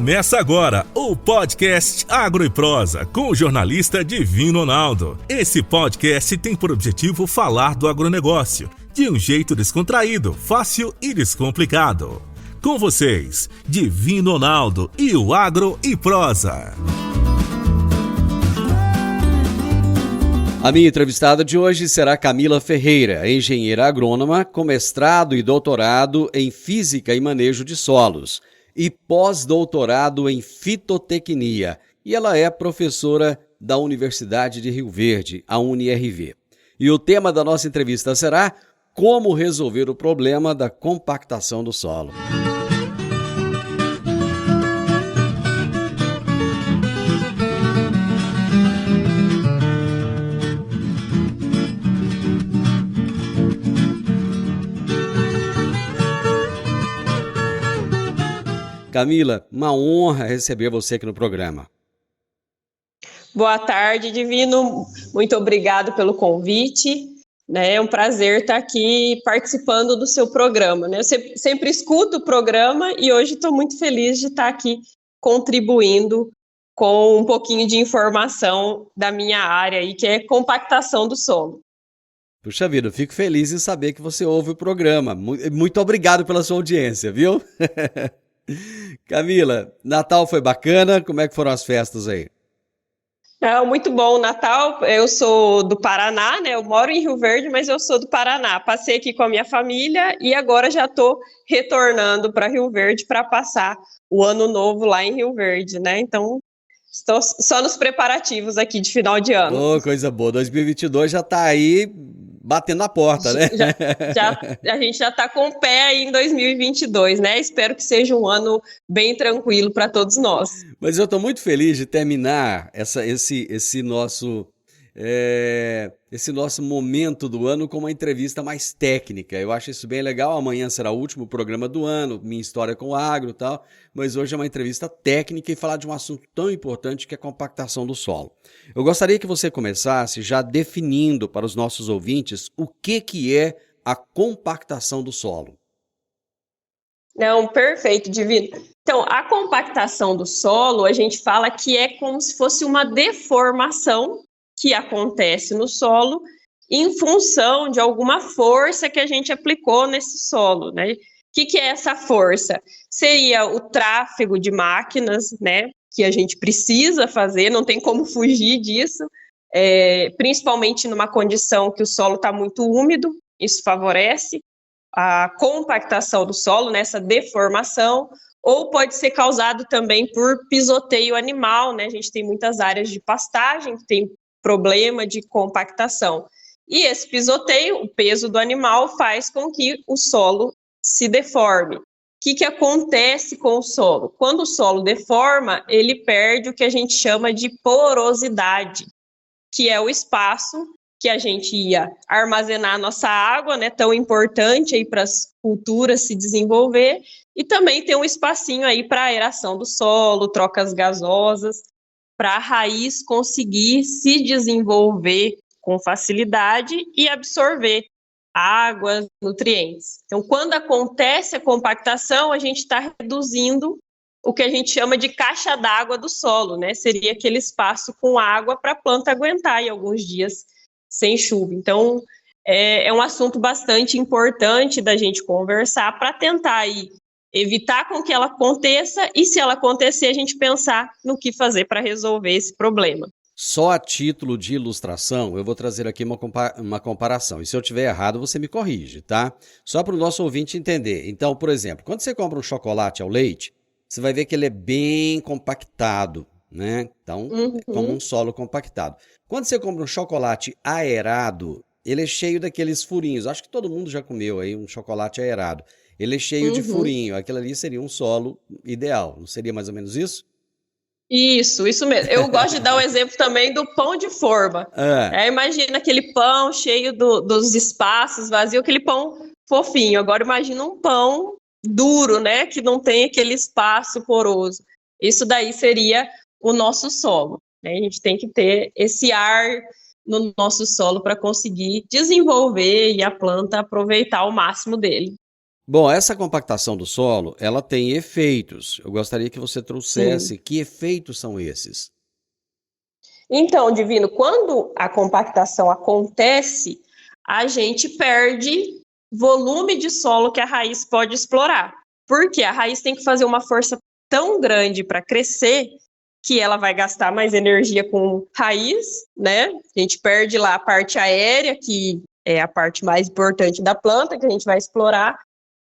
Começa agora o podcast Agro e Prosa com o jornalista Divino Ronaldo. Esse podcast tem por objetivo falar do agronegócio de um jeito descontraído, fácil e descomplicado. Com vocês, Divino Ronaldo e o Agro e Prosa. A minha entrevistada de hoje será Camila Ferreira, engenheira agrônoma com mestrado e doutorado em Física e Manejo de Solos e pós-doutorado em Fitotecnia. E ela é professora da Universidade de Rio Verde, a UniRV. E o tema da nossa entrevista será como resolver o problema da compactação do solo. Camila, uma honra receber você aqui no programa. Boa tarde, Divino. Muito obrigado pelo convite. É um prazer estar aqui participando do seu programa. Eu sempre escuto o programa e hoje estou muito feliz de estar aqui contribuindo com um pouquinho de informação da minha área, aí, que é compactação do solo. Puxa vida, eu fico feliz em saber que você ouve o programa. Muito obrigado pela sua audiência, viu? Camila, Natal foi bacana? Como é que foram as festas aí? Muito bom o Natal. Eu sou do Paraná, Eu moro em Rio Verde, mas eu sou do Paraná. Passei aqui com a minha família e agora já estou retornando para Rio Verde para passar o ano novo lá em Rio Verde, Então, estou só nos preparativos aqui de final de ano. Oh, coisa boa. 2022 já está aí batendo na porta, né? A gente já está com o pé aí em 2022, Espero que seja um ano bem tranquilo para todos nós. Mas eu estou muito feliz de terminar esse nosso momento do ano com uma entrevista mais técnica. Eu acho isso bem legal. Amanhã será o último programa do ano, minha história com o agro e tal, mas hoje é uma entrevista técnica e falar de um assunto tão importante que é a compactação do solo. Eu gostaria que você começasse já definindo para os nossos ouvintes o que é a compactação do solo. Não, perfeito, Divino. Então, a compactação do solo, a gente fala que é como se fosse uma deformação que acontece no solo em função de alguma força que a gente aplicou nesse solo, O que é essa força? Seria o tráfego de máquinas, que a gente precisa fazer, não tem como fugir disso, principalmente numa condição que o solo está muito úmido, isso favorece a compactação do solo, nessa deformação, ou pode ser causado também por pisoteio animal, A gente tem muitas áreas de pastagem que tem problema de compactação. E esse pisoteio, o peso do animal, faz com que o solo se deforme. O que acontece com o solo? Quando o solo deforma, ele perde o que a gente chama de porosidade, que é o espaço que a gente ia armazenar a nossa água, tão importante aí para as culturas se desenvolver, e também tem um espacinho aí para aeração do solo, trocas gasosas, para a raiz conseguir se desenvolver com facilidade e absorver água, nutrientes. Então, quando acontece a compactação, a gente está reduzindo o que a gente chama de caixa d'água do solo, Seria aquele espaço com água para a planta aguentar aí alguns dias sem chuva. Então, é um assunto bastante importante da gente conversar para tentar aí evitar com que ela aconteça e, se ela acontecer, a gente pensar no que fazer para resolver esse problema. Só a título de ilustração, eu vou trazer aqui uma comparação. E se eu estiver errado, você me corrige, tá? Só para o nosso ouvinte entender. Então, por exemplo, quando você compra um chocolate ao leite, você vai ver que ele é bem compactado, Então, é como um solo compactado. Quando você compra um chocolate aerado, ele é cheio daqueles furinhos. Acho que todo mundo já comeu aí um chocolate aerado. Ele é cheio de furinho. Aquilo ali seria um solo ideal. Não seria mais ou menos isso? Isso mesmo. Eu gosto de dar o exemplo também do pão de forma. Imagina aquele pão cheio dos espaços vazios, aquele pão fofinho. Agora imagina um pão duro, que não tem aquele espaço poroso. Isso daí seria o nosso solo. A gente tem que ter esse ar no nosso solo para conseguir desenvolver e a planta aproveitar o máximo dele. Bom, essa compactação do solo, ela tem efeitos. Eu gostaria que você trouxesse que efeitos são esses. Então, Divino, quando a compactação acontece, a gente perde volume de solo que a raiz pode explorar. Porque a raiz tem que fazer uma força tão grande para crescer que ela vai gastar mais energia com raiz, né? A gente perde lá a parte aérea, que é a parte mais importante da planta, que a gente vai explorar.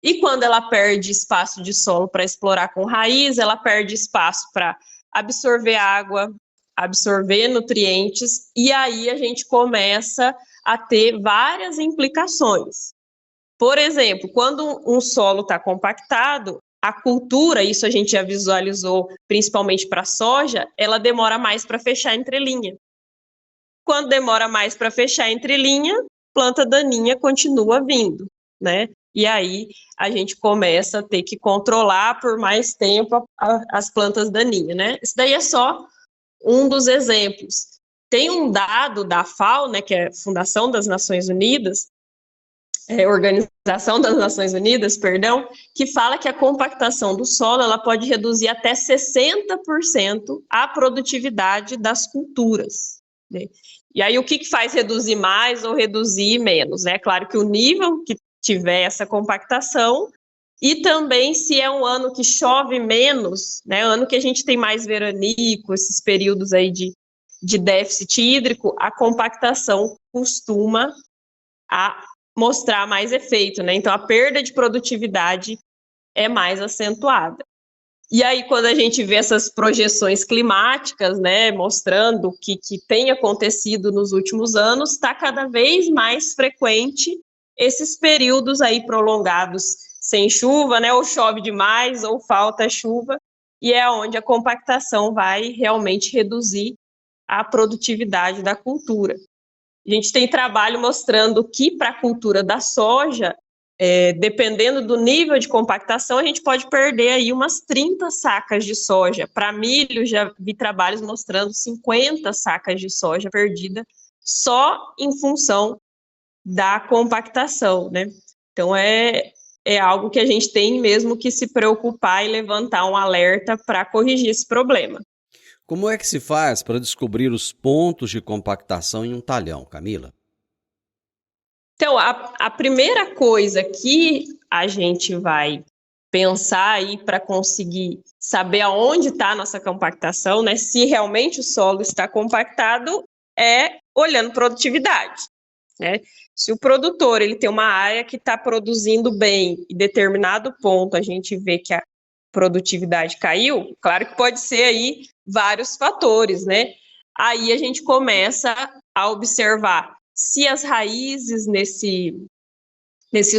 E quando ela perde espaço de solo para explorar com raiz, ela perde espaço para absorver água, absorver nutrientes, e aí a gente começa a ter várias implicações. Por exemplo, quando um solo está compactado, a cultura, isso a gente já visualizou principalmente para a soja, ela demora mais para fechar entrelinha. Quando demora mais para fechar entrelinha, planta daninha continua vindo, né? E aí a gente começa a ter que controlar por mais tempo as plantas daninhas, né? Isso daí é só um dos exemplos. Tem um dado da FAO, né, que é a Fundação das Nações Unidas, Organização das Nações Unidas, perdão, que fala que a compactação do solo ela pode reduzir até 60% a produtividade das culturas, né? E aí o que faz reduzir mais ou reduzir menos, né? Claro que o nível que tiver essa compactação e também se é um ano que chove menos, né? Ano que a gente tem mais veranico, esses períodos aí de déficit hídrico, a compactação costuma mostrar mais efeito, né? Então a perda de produtividade é mais acentuada. E aí, quando a gente vê essas projeções climáticas, né, mostrando o que tem acontecido nos últimos anos, está cada vez mais frequente esses períodos aí prolongados sem chuva, né, ou chove demais, ou falta chuva, e é onde a compactação vai realmente reduzir a produtividade da cultura. A gente tem trabalho mostrando que para a cultura da soja, dependendo do nível de compactação, a gente pode perder aí umas 30 sacas de soja. Para milho, já vi trabalhos mostrando 50 sacas de soja perdida só em função da compactação, né? Então, é algo que a gente tem mesmo que se preocupar e levantar um alerta para corrigir esse problema. Como é que se faz para descobrir os pontos de compactação em um talhão, Camila? Então, a primeira coisa que a gente vai pensar aí para conseguir saber aonde está a nossa compactação, né? Se realmente o solo está compactado, é olhando produtividade, né? Se o produtor ele tem uma área que está produzindo bem e determinado ponto a gente vê que a produtividade caiu, claro que pode ser aí vários fatores, né? Aí a gente começa a observar se as raízes nesse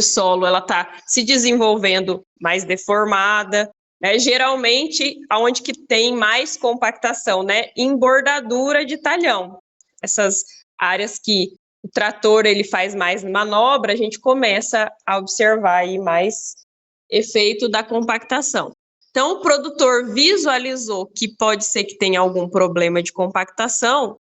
solo ela está se desenvolvendo mais deformada, né? Geralmente, aonde que tem mais compactação, né? Em bordadura de talhão. Essas áreas que o trator ele faz mais manobra, a gente começa a observar aí mais efeito da compactação. Então, o produtor visualizou que pode ser que tenha algum problema de compactação,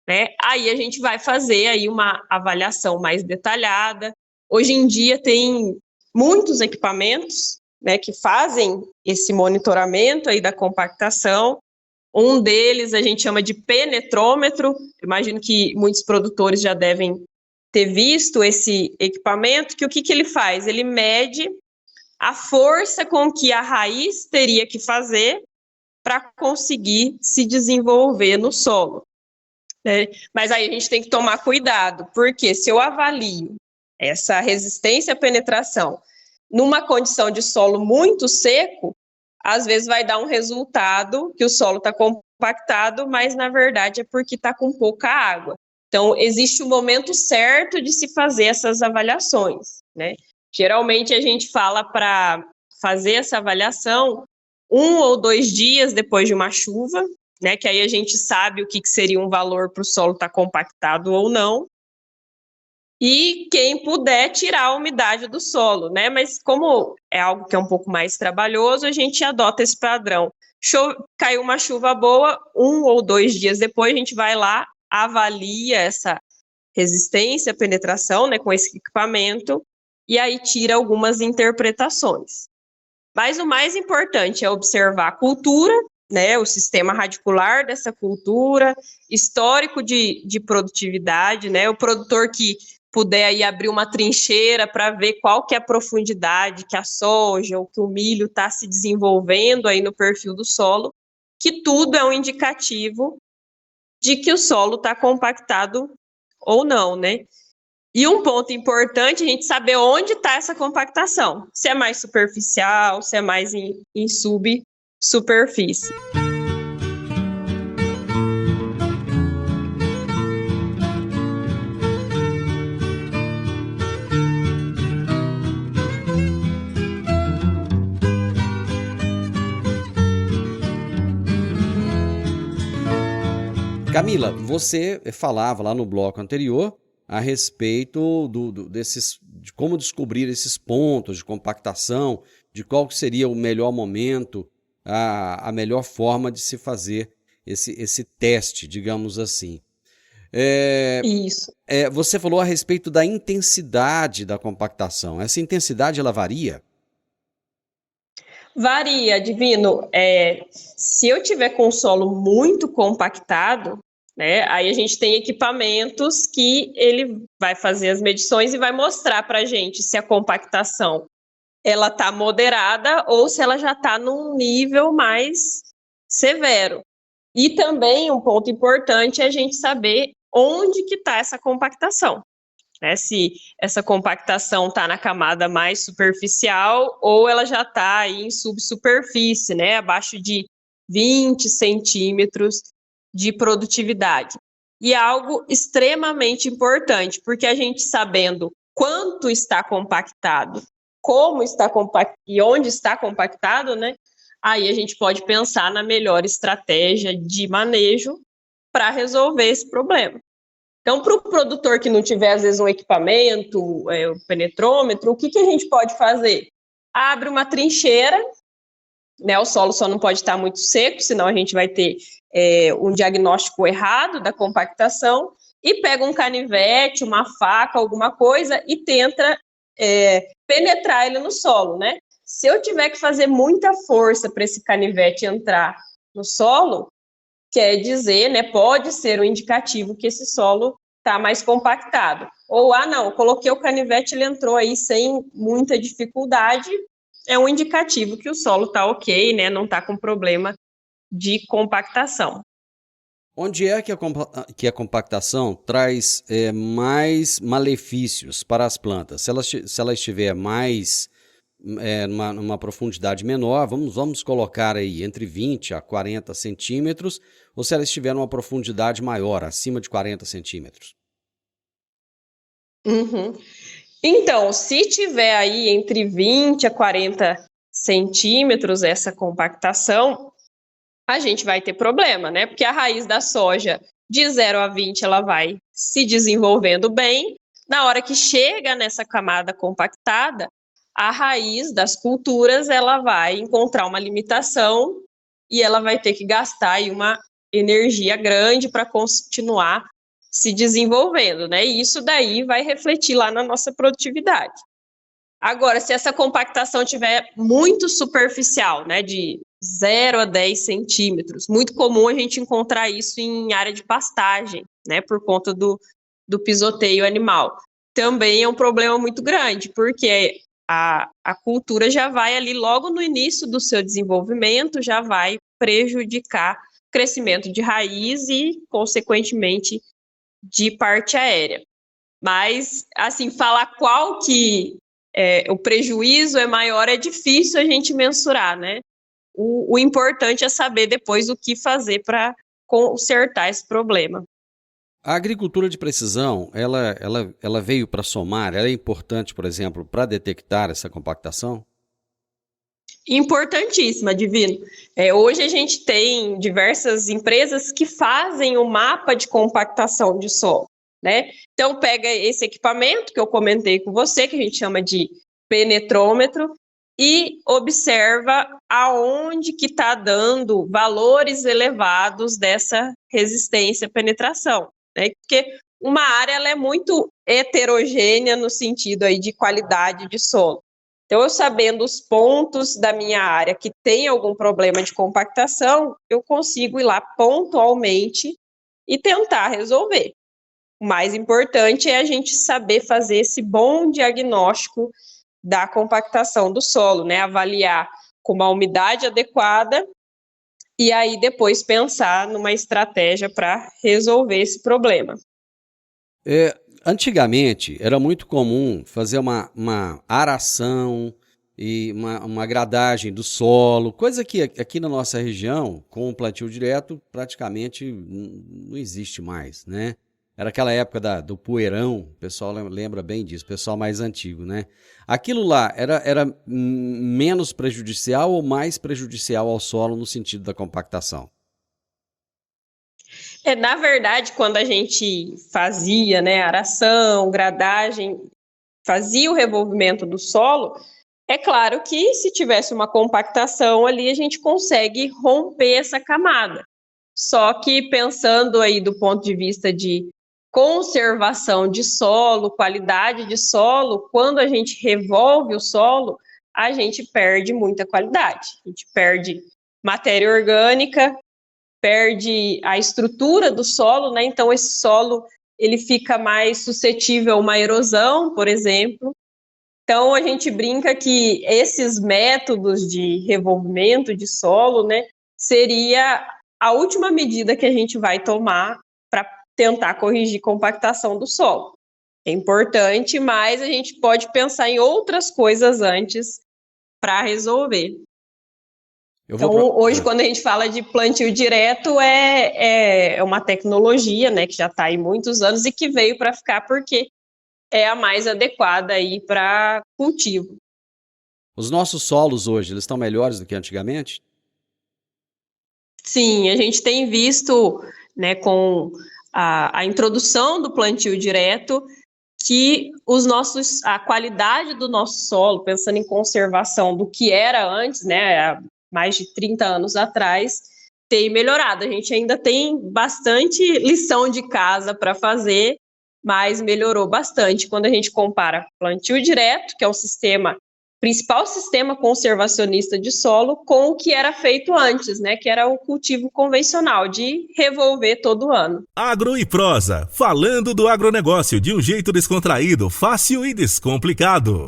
né? Aí a gente vai fazer aí uma avaliação mais detalhada. Hoje em dia tem muitos equipamentos, né, que fazem esse monitoramento aí da compactação. Um deles a gente chama de penetrômetro. Imagino que muitos produtores já devem ter visto esse equipamento, que o que ele faz? Ele mede a força com que a raiz teria que fazer para conseguir se desenvolver no solo. Mas aí a gente tem que tomar cuidado, porque se eu avalio essa resistência à penetração numa condição de solo muito seco, às vezes vai dar um resultado que o solo está compactado, mas na verdade é porque está com pouca água. Então, existe o momento certo de se fazer essas avaliações, né? Geralmente a gente fala para fazer essa avaliação 1 ou 2 dias depois de uma chuva, né, que aí a gente sabe o que seria um valor para o solo estar compactado ou não, e quem puder tirar a umidade do solo, né, mas como é algo que é um pouco mais trabalhoso, a gente adota esse padrão. Caiu uma chuva boa, 1 ou 2 dias depois a gente vai lá, avalia essa resistência, penetração, né, com esse equipamento, e aí tira algumas interpretações. Mas o mais importante é observar a cultura, né, o sistema radicular dessa cultura, histórico de produtividade, né, o produtor que puder aí abrir uma trincheira para ver qual que é a profundidade que a soja ou que o milho está se desenvolvendo aí no perfil do solo, que tudo é um indicativo de que o solo está compactado ou não, né? E um ponto importante é a gente saber onde está essa compactação. Se é mais superficial, se é mais em subsuperfície. Camila, você falava lá no bloco anterior a respeito de como descobrir esses pontos de compactação, de qual seria o melhor momento, a melhor forma de se fazer esse teste, digamos assim. Isso. Você falou a respeito da intensidade da compactação. Essa intensidade, ela varia? Varia, Divino. Se eu tiver com o solo muito compactado, né, aí a gente tem equipamentos que ele vai fazer as medições e vai mostrar para a gente se a compactação ela está moderada ou se ela já está num nível mais severo. E também um ponto importante é a gente saber onde que está essa compactação. Né, se essa compactação está na camada mais superficial ou ela já está aí em subsuperfície, né, abaixo de 20 centímetros de produtividade. E é algo extremamente importante, porque a gente sabendo quanto está compactado, como está compactado e onde está compactado, né, aí a gente pode pensar na melhor estratégia de manejo para resolver esse problema. Então, para o produtor que não tiver, às vezes, um equipamento, o penetrômetro, o que a gente pode fazer? Abre uma trincheira, né? O solo só não pode estar muito seco, senão a gente vai ter um diagnóstico errado da compactação, e pega um canivete, uma faca, alguma coisa, e tenta penetrar ele no solo, né? Se eu tiver que fazer muita força para esse canivete entrar no solo, quer dizer, né, pode ser um indicativo que esse solo está mais compactado. Ou, não, coloquei o canivete, ele entrou aí sem muita dificuldade, é um indicativo que o solo está ok, né, não está com problema de compactação. Onde é que a compactação traz mais malefícios para as plantas? Se ela estiver mais numa profundidade menor, vamos colocar aí entre 20 a 40 centímetros, ou se ela estiver numa profundidade maior, acima de 40 centímetros? Uhum. Então, se tiver aí entre 20 a 40 centímetros essa compactação, a gente vai ter problema, né? Porque a raiz da soja, de 0 a 20, ela vai se desenvolvendo bem. Na hora que chega nessa camada compactada, a raiz das culturas, ela vai encontrar uma limitação e ela vai ter que gastar aí uma energia grande para continuar se desenvolvendo, né? E isso daí vai refletir lá na nossa produtividade. Agora, se essa compactação tiver muito superficial, né, de 0 a 10 centímetros, muito comum a gente encontrar isso em área de pastagem, né, por conta do pisoteio animal. Também é um problema muito grande, porque a cultura já vai ali logo no início do seu desenvolvimento, já vai prejudicar o crescimento de raiz e, consequentemente, de parte aérea. Mas, assim, falar qual que o prejuízo é maior é difícil a gente mensurar, né? O importante é saber depois o que fazer para consertar esse problema. A agricultura de precisão, ela veio para somar, ela é importante, por exemplo, para detectar essa compactação? Importantíssima, Divino. Hoje a gente tem diversas empresas que fazem o mapa de compactação de solo, né? Então pega esse equipamento que eu comentei com você, que a gente chama de penetrômetro, e observa aonde que está dando valores elevados dessa resistência à penetração, né? Porque uma área ela é muito heterogênea no sentido aí de qualidade de solo. Então, eu sabendo os pontos da minha área que tem algum problema de compactação, eu consigo ir lá pontualmente e tentar resolver. O mais importante é a gente saber fazer esse bom diagnóstico da compactação do solo, né? Avaliar com uma umidade adequada e aí depois pensar numa estratégia para resolver esse problema. Antigamente era muito comum fazer uma aração e uma gradagem do solo, coisa que aqui na nossa região, com o plantio direto, praticamente não existe mais, né? Era aquela época do poeirão, o pessoal lembra bem disso, o pessoal mais antigo, né? Aquilo lá era menos prejudicial ou mais prejudicial ao solo no sentido da compactação? Na verdade, quando a gente fazia, né, aração, gradagem, fazia o revolvimento do solo, é claro que se tivesse uma compactação ali, a gente consegue romper essa camada. Só que pensando aí do ponto de vista de conservação de solo, qualidade de solo, quando a gente revolve o solo, a gente perde muita qualidade. A gente perde matéria orgânica, perde a estrutura do solo, né? Então esse solo ele fica mais suscetível a uma erosão, por exemplo. Então a gente brinca que esses métodos de revolvimento de solo, né, seria a última medida que a gente vai tomar para tentar corrigir compactação do solo. É importante, mas a gente pode pensar em outras coisas antes para resolver. Então, hoje, quando a gente fala de plantio direto, é uma tecnologia, né, que já está aí muitos anos e que veio para ficar porque é a mais adequada aí para cultivo. Os nossos solos hoje, eles estão melhores do que antigamente? Sim, a gente tem visto, né, com a introdução do plantio direto, que a qualidade do nosso solo, pensando em conservação do que era antes, né, há mais de 30 anos atrás, tem melhorado. A gente ainda tem bastante lição de casa para fazer, mas melhorou bastante quando a gente compara plantio direto, que é o principal sistema conservacionista de solo, com o que era feito antes, né, que era o cultivo convencional, de revolver todo ano. Agro e Prosa, falando do agronegócio de um jeito descontraído, fácil e descomplicado.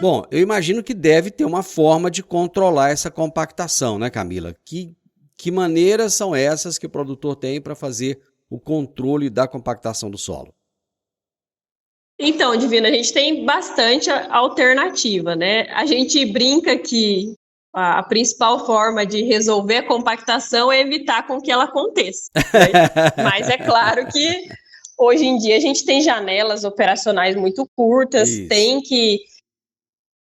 Bom, eu imagino que deve ter uma forma de controlar essa compactação, né, Camila? Que maneiras são essas que o produtor tem para fazer o controle da compactação do solo? Então, Divina, a gente tem bastante alternativa, né? A gente brinca que a principal forma de resolver a compactação é evitar com que ela aconteça, né? Mas é claro que hoje em dia a gente tem janelas operacionais muito curtas, tem que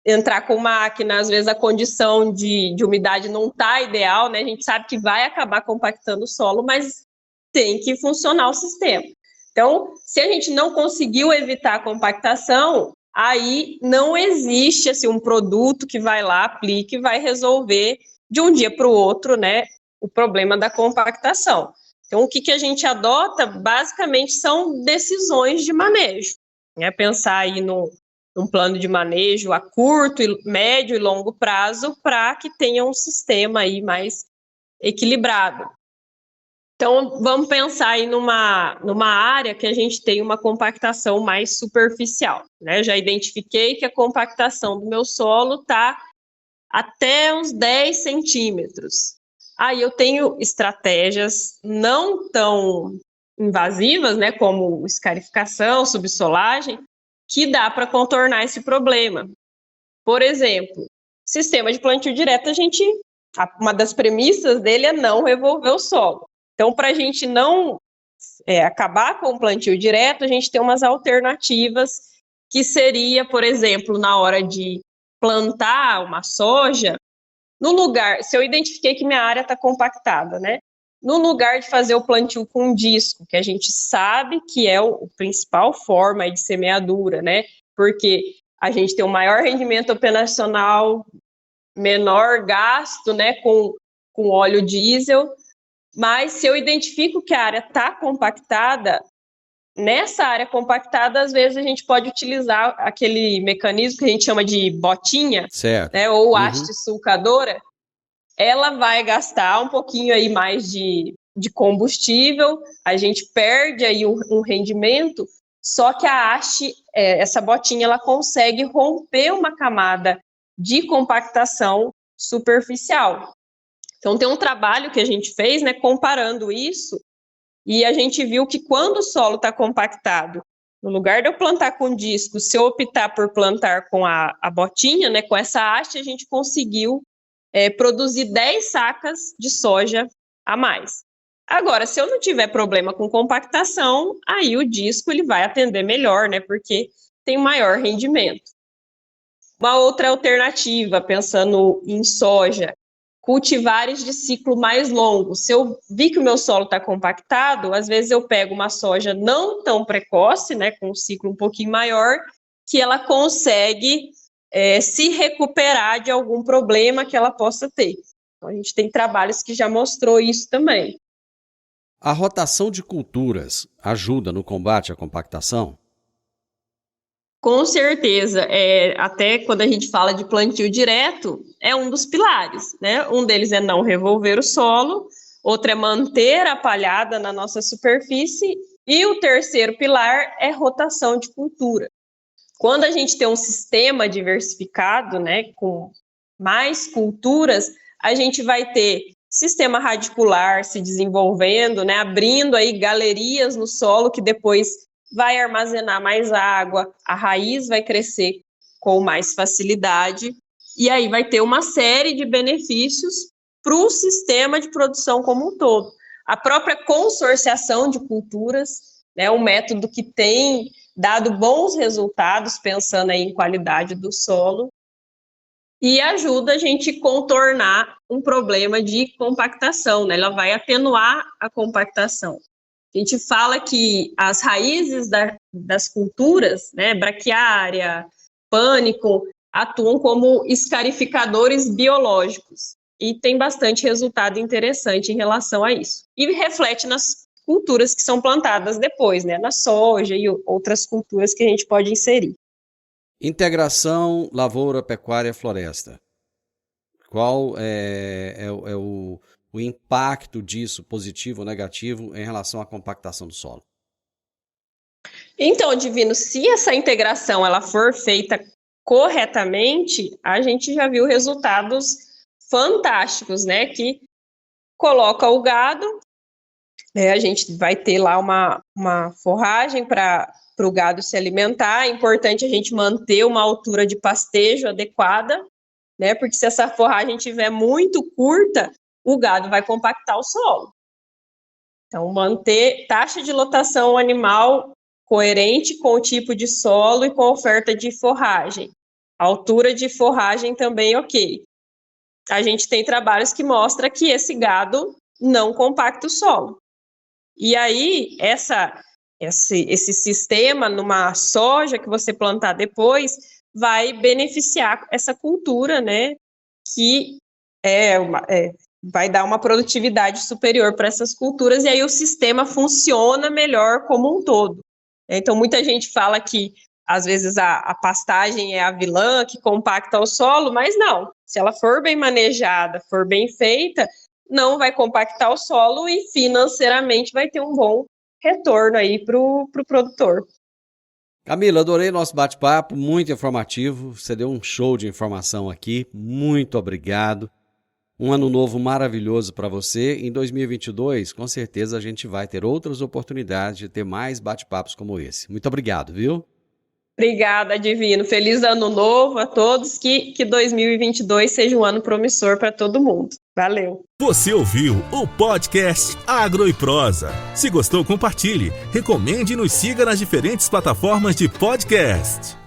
entrar com máquina, às vezes a condição de umidade não está ideal, né? A gente sabe que vai acabar compactando o solo, mas tem que funcionar o sistema. Então, se a gente não conseguiu evitar a compactação, aí não existe assim, um produto que vai lá, aplique e vai resolver de um dia para o outro, né, o problema da compactação. Então, o que a gente adota, basicamente, são decisões de manejo. Né? Pensar aí num plano de manejo a curto, médio e longo prazo para que tenha um sistema aí mais equilibrado. Então, vamos pensar aí numa área que a gente tem uma compactação mais superficial. Né? Já identifiquei que a compactação do meu solo está até uns 10 centímetros. Aí eu tenho estratégias não tão invasivas, né, como escarificação, subsolagem, que dá para contornar esse problema. Por exemplo, sistema de plantio direto, uma das premissas dele é não revolver o solo. Então, para a gente não acabar com o plantio direto, a gente tem umas alternativas que seria, por exemplo, na hora de plantar uma soja, no lugar, se eu identifiquei que minha área está compactada, né? no lugar de fazer o plantio com disco, que a gente sabe que é o principal forma de semeadura, né? Porque a gente tem um maior rendimento operacional, menor gasto, né, com óleo diesel, mas se eu identifico que a área está compactada, nessa área compactada, às vezes a gente pode utilizar aquele mecanismo que a gente chama de botinha, certo, né, ou haste sulcadora. Ela vai gastar um pouquinho aí mais de combustível, a gente perde aí um rendimento, só que a haste, essa botinha, ela consegue romper uma camada de compactação superficial. Então, tem um trabalho que a gente fez, né, comparando isso, e a gente viu que quando o solo está compactado, no lugar de eu plantar com disco, se eu optar por plantar com a botinha, né, com essa haste, a gente conseguiu produzir 10 sacas de soja a mais. Agora, se eu não tiver problema com compactação, aí o disco ele vai atender melhor, né, porque tem maior rendimento. Uma outra alternativa, pensando em soja, cultivares de ciclo mais longo. Se eu vi que o meu solo está compactado, às vezes eu pego uma soja não tão precoce, né, com um ciclo um pouquinho maior, que ela consegue se recuperar de algum problema que ela possa ter. Então, a gente tem trabalhos que já mostrou isso também. A rotação de culturas ajuda no combate à compactação? Com certeza, até quando a gente fala de plantio direto, é um dos pilares, né? Um deles é não revolver o solo, outro é manter a palhada na nossa superfície, e o terceiro pilar é rotação de cultura. Quando a gente tem um sistema diversificado, né, com mais culturas, a gente vai ter sistema radicular se desenvolvendo, né, abrindo aí galerias no solo que depois vai armazenar mais água, a raiz vai crescer com mais facilidade, e aí vai ter uma série de benefícios para o sistema de produção como um todo. A própria consorciação de culturas, né, um método que tem dado bons resultados, pensando aí em qualidade do solo, e ajuda a gente contornar um problema de compactação, né? Ela vai atenuar a compactação. A gente fala que as raízes das culturas, né, braquiária, pânico, atuam como escarificadores biológicos e tem bastante resultado interessante em relação a isso. E reflete nas culturas que são plantadas depois, né, na soja e outras culturas que a gente pode inserir. Integração lavoura, pecuária, floresta. Qual o impacto disso, positivo ou negativo, em relação à compactação do solo? Então, Divino, se essa integração ela for feita corretamente, a gente já viu resultados fantásticos, né? Que coloca o gado, a gente vai ter lá uma forragem para o gado se alimentar. É importante a gente manter uma altura de pastejo adequada, né? Porque se essa forragem estiver muito curta, o gado vai compactar o solo. Então, manter taxa de lotação animal coerente com o tipo de solo e com a oferta de forragem. A altura de forragem também ok. A gente tem trabalhos que mostram que esse gado não compacta o solo. E aí, esse sistema, numa soja que você plantar depois, vai beneficiar essa cultura, né, que vai dar uma produtividade superior para essas culturas, e aí o sistema funciona melhor como um todo. Então, muita gente fala que, às vezes, a pastagem é a vilã que compacta o solo, mas não. Se ela for bem manejada, for bem feita, não vai compactar o solo e, financeiramente, vai ter um bom retorno aí para o produtor. Camila, adorei nosso bate-papo, muito informativo. Você deu um show de informação aqui. Muito obrigado. Um ano novo maravilhoso para você. Em 2022, com certeza, a gente vai ter outras oportunidades de ter mais bate-papos como esse. Muito obrigado, viu? Obrigada, Divino. Feliz ano novo a todos. Que 2022 seja um ano promissor para todo mundo. Valeu. Você ouviu o podcast Agro e Prosa. Se gostou, compartilhe, recomende e nos siga nas diferentes plataformas de podcast.